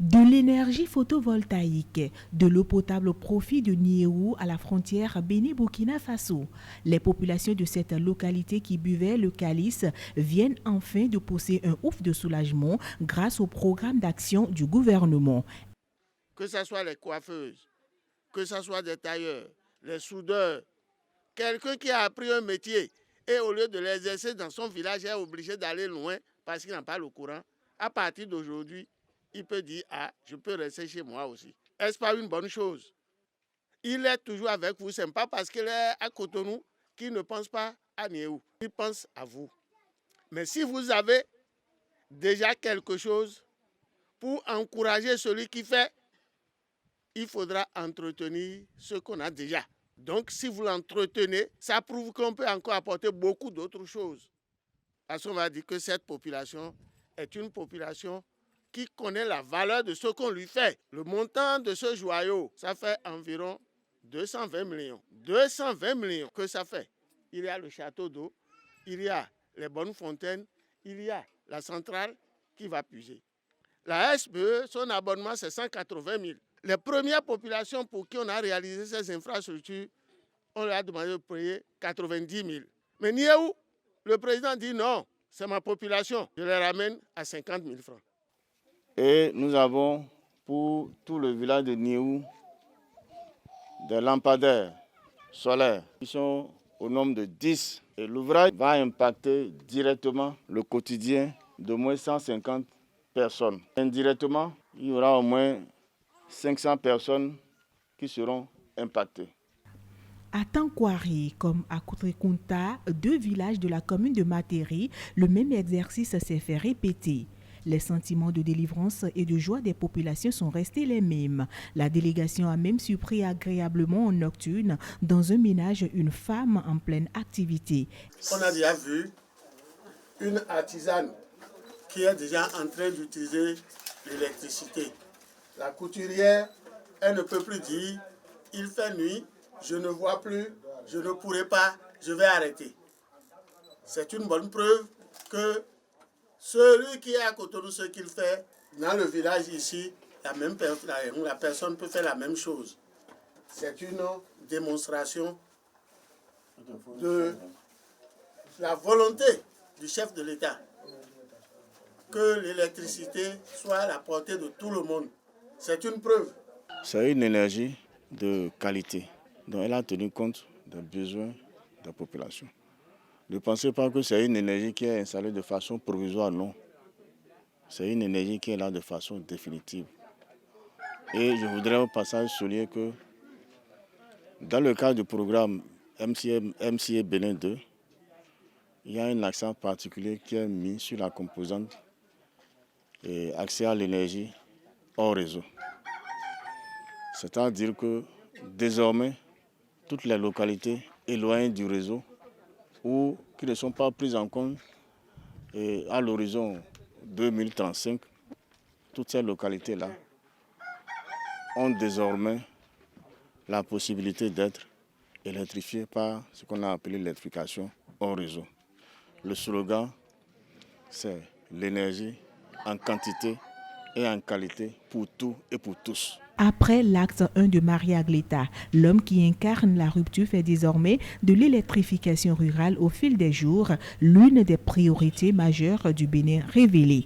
De l'énergie photovoltaïque, de l'eau potable au profit de Niéhou à la frontière Bénin-Burkina Faso. Les populations de cette localité qui buvaient le calice viennent enfin de pousser un ouf de soulagement grâce au programme d'action du gouvernement. Que ce soit les coiffeuses, que ce soit des tailleurs, les soudeurs, quelqu'un qui a appris un métier et au lieu de l'exercer dans son village est obligé d'aller loin parce qu'il n'a pas le courant, à partir d'aujourd'hui, il peut dire « Ah, je peux rester chez moi aussi ». Est-ce pas une bonne chose? Il est toujours avec vous, ce n'est pas parce qu'il est à Cotonou qu'il ne pense pas à Niéhou. Il pense à vous. Mais si vous avez déjà quelque chose pour encourager celui qui fait, il faudra entretenir ce qu'on a déjà. Donc, si vous l'entretenez, ça prouve qu'on peut encore apporter beaucoup d'autres choses. Parce qu'on va dire que cette population est une population qui connaît la valeur de ce qu'on lui fait. Le montant de ce joyau, ça fait environ 220 millions. 220 millions que ça fait. Il y a le château d'eau, il y a les bonnes fontaines, il y a la centrale qui va puiser. La SPE, son abonnement, c'est 180 000. Les premières populations pour qui on a réalisé ces infrastructures, on leur a demandé de payer 90 000. Mais Niéhou, le président dit non, c'est ma population. Je les ramène à 50 000 francs. Et nous avons pour tout le village de Niéhou des lampadaires solaires qui sont au nombre de 10. Et l'ouvrage va impacter directement le quotidien d'au moins 150 personnes. Indirectement, il y aura au moins 500 personnes qui seront impactées. À Tankwari comme à Koutrekunta, deux villages de la commune de Matéri, le même exercice s'est fait répéter. Les sentiments de délivrance et de joie des populations sont restés les mêmes. La délégation a même surpris agréablement en nocturne dans un ménage une femme en pleine activité. On a déjà vu une artisane qui est déjà en train d'utiliser l'électricité. La couturière, elle ne peut plus dire « il fait nuit, je ne vois plus, je ne pourrai pas, je vais arrêter ». C'est une bonne preuve que celui qui est à Cotonou, ce qu'il fait, dans le village ici, la personne peut faire la même chose. C'est une démonstration de la volonté du chef de l'État que l'électricité soit à la portée de tout le monde. C'est une preuve. C'est une énergie de qualité dont elle a tenu compte des besoins de la population. Ne pensez pas que c'est une énergie qui est installée de façon provisoire, non. C'est une énergie qui est là de façon définitive. Et je voudrais au passage souligner que dans le cadre du programme MCA Bénin 2, il y a un accent particulier qui est mis sur la composante et accès à l'énergie hors réseau. C'est-à-dire que désormais, toutes les localités éloignées du réseau ou qui ne sont pas prises en compte à l'horizon 2035, toutes ces localités-là ont désormais la possibilité d'être électrifiées par ce qu'on a appelé l'électrification hors réseau. Le slogan, c'est l'énergie en quantité et en qualité pour tout et pour tous. Après l'acte 1 de Maria Gleta, l'homme qui incarne la rupture fait désormais de l'électrification rurale au fil des jours l'une des priorités majeures du Bénin révélée.